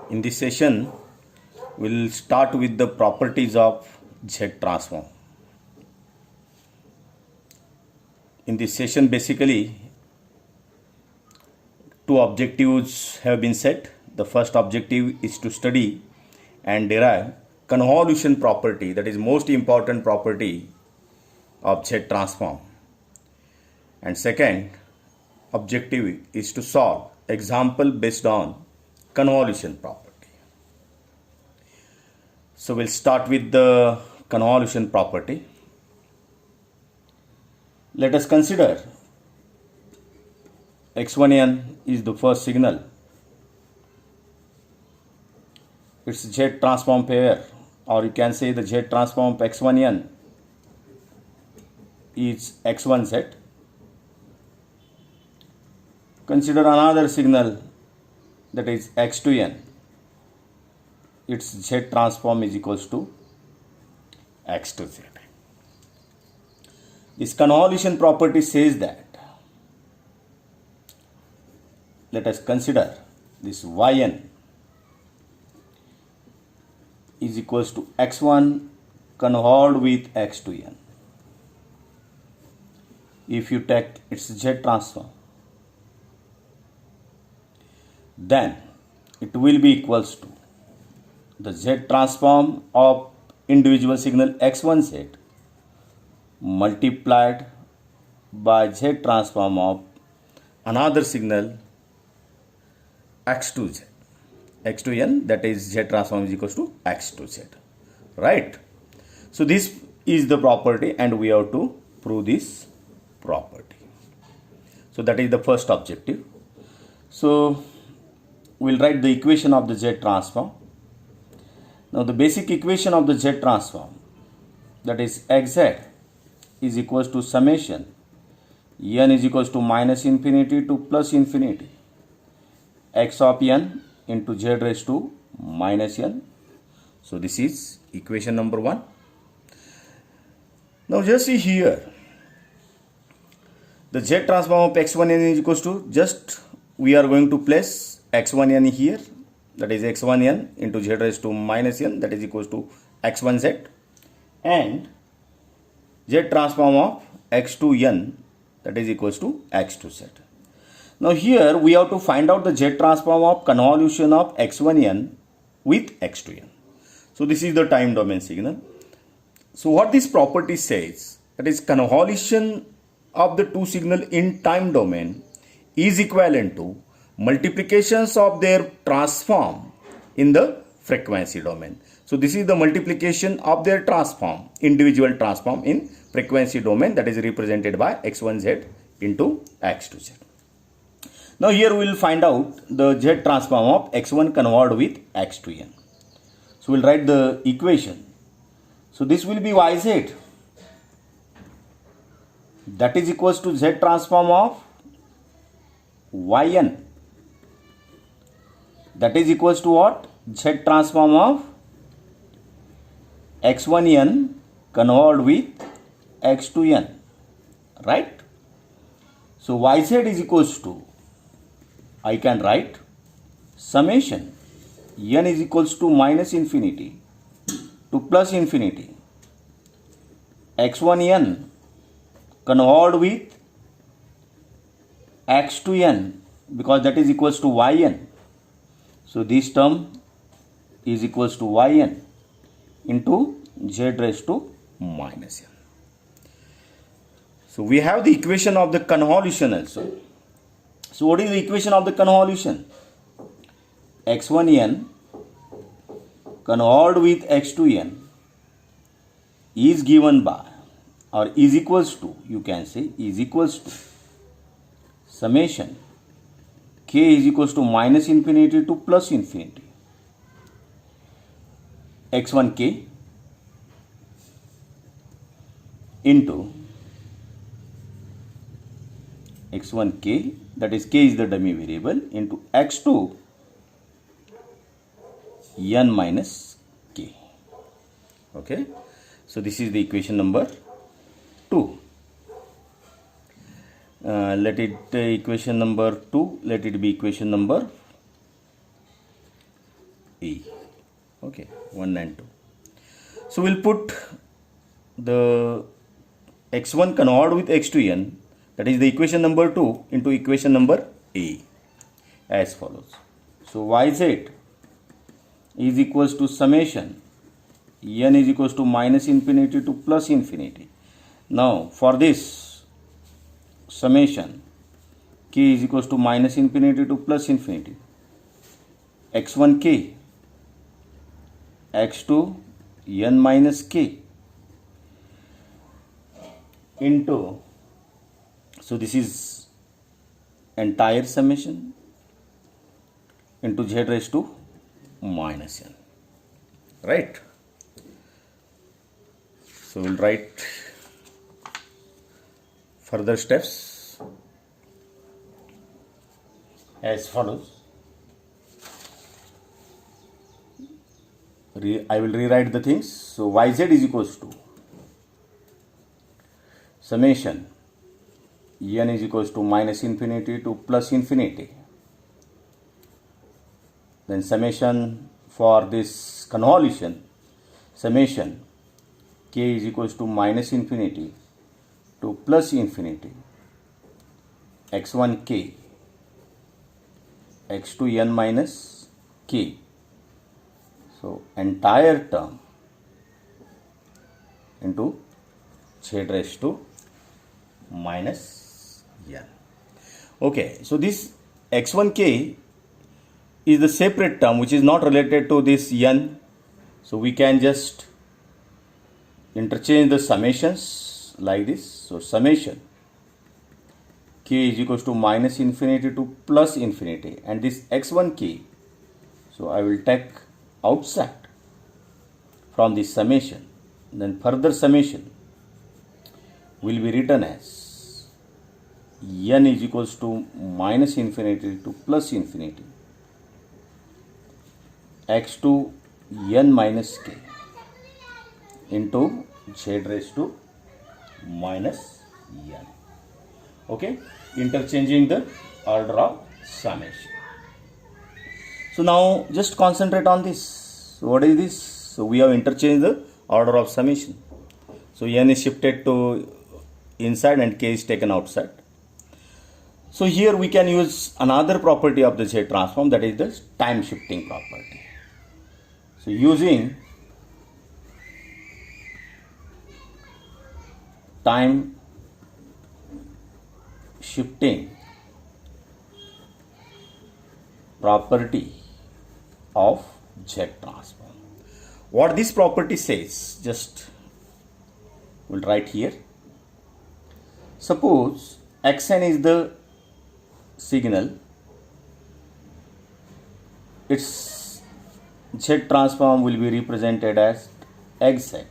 In this session, we'll start with the properties of Z transform. In this session, basically, two objectives have been set. The first objective is to study and derive convolution property, that is most important property of Z transform. And second objective is to solve example based on convolution property. So we'll start with the convolution property. Let us consider x1n is the first signal. It's Z transform pair, or you can say the Z transform of x1n is x1z. Consider another signal, that is x2n. Its Z transform is equals to x2z. This convolution property says that, let us consider this yn is equals to x1 convolved with x2n. If you take its Z transform, then it will be equals to the Z transform of individual signal x1z multiplied by Z transform of another signal x2z. x2n, that is Z transform is equals to x2z. Right? So this is the property and we have to prove this property. So that is the first objective. So we'll write the equation of the Z transform. Now the basic equation of the Z transform, that is xz is equals to summation n is equals to minus infinity to plus infinity x of n into z raised to minus n. So this is equation number 1. Now just see here, the Z transform of x1n is equals to, just we are going to place x1n here, that is x1n into z raised to minus n, that is equals to x1z, and Z transform of x2n, that is equals to x2z. Now here we have to find out the Z transform of convolution of x1n with x2n. So this is the time domain signal. So what this property says, that is convolution of the two signal in time domain is equivalent to multiplications of their transform in the frequency domain. So this is the multiplication of their transform, individual transform in frequency domain, that is represented by x1z into x2z. Now here we will find out the Z transform of x1 convolved with x2n. So we'll write the equation. So this will be yz, that is equals to Z transform of yn, that is equals to what? Z transform of x1n convolved with x2n, right? So yz is equals to, I can write summation n is equals to minus infinity to plus infinity x1n convolved with x2n, because that is equals to yn. So this term is equals to yn into z raised to minus n. So we have the equation of the convolution also. So what is the equation of the convolution? x1n convolved with x2n is given by, or is equals to, you can say is equals to summation k is equals to minus infinity to plus infinity x1k into x1k, that is k is the dummy variable, into x2 n minus k. Okay, so this is the equation number 2. Let it equation number 2, let it be equation number E. Okay, 1 and 2. So we'll put the x1 convolved with x2n, that is the equation number 2, into equation number A as follows. So yz is equals to summation n is equals to minus infinity to plus infinity. Now for this summation k is equals to minus infinity to plus infinity, x1k, x2 n minus k into, so this is entire summation into z raised to minus n, right? So we'll write further steps as follows. I will rewrite the things. So yz is equals to summation n is equals to minus infinity to plus infinity. Then summation for this convolution, summation k is equals to minus infinity to plus infinity, x1k, x2n minus k. So entire term into z raised to minus n. Okay, so this x1k is the separate term which is not related to this n. So we can just interchange the summations like this. So summation k is equals to minus infinity to plus infinity, and this x1k, so I will take outside from this summation. Then further summation will be written as n is equals to minus infinity to plus infinity, x2 n minus k into z raised to minus n. Okay, interchanging the order of summation. So now just concentrate on this. So what is this? So we have interchanged the order of summation. So n is shifted to inside and k is taken outside. So here we can use another property of the Z transform, that is the time shifting property. So using time shifting property of Z transform. What this property says, just we'll write here. Suppose xn is the signal, its Z transform will be represented as xz.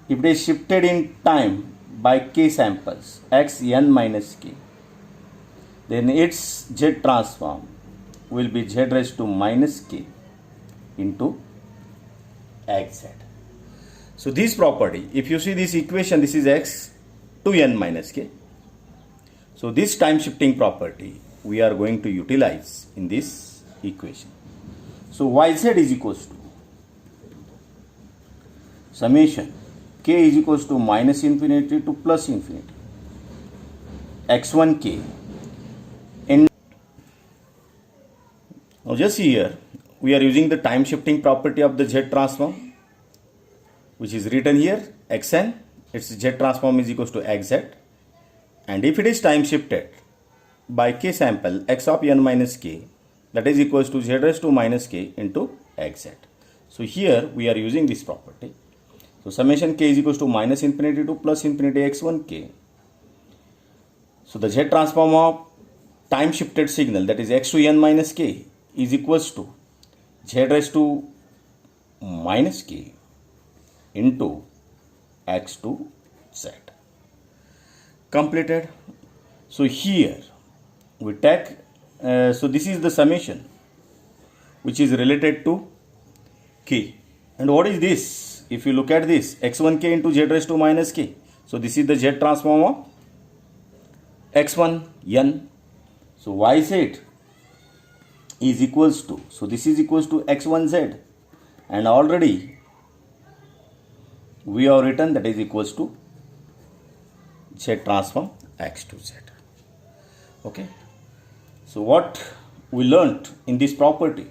If it is shifted in time by k samples, xn minus k, then its Z transform will be z raised to minus k into xz. So this property, if you see this equation, this is x to n minus k. So this time shifting property we are going to utilize in this equation. So yz is equals to summation k is equals to minus infinity to plus infinity, x1k. Now just here we are using the time shifting property of the Z transform, which is written here xn, its Z transform is equals to xz, and if it is time shifted by k sample x of n minus k, that is equals to z raised to minus k into xz. So here we are using this property. So summation k is equals to minus infinity to plus infinity x1k. So the Z transform of time shifted signal, that is x to n minus k, is equals to z raised to minus k into x to z. Completed. So here we take, so this is the summation which is related to k. And what is this? If you look at this, x1k into z raised to minus k. So this is the Z transform of x1 n. So yz is equals to, so this is equals to x1z, and already we have written that is equals to z transform x to z. Okay, so what we learnt in this property,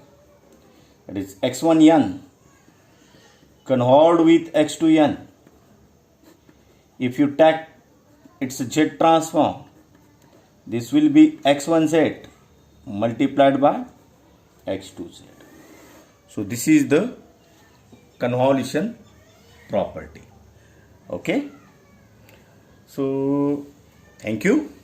that is x1n can hold with x2n. If you take its z transform, this will be x1z multiplied by x2z. So this is the convolution property. Okay, so thank you.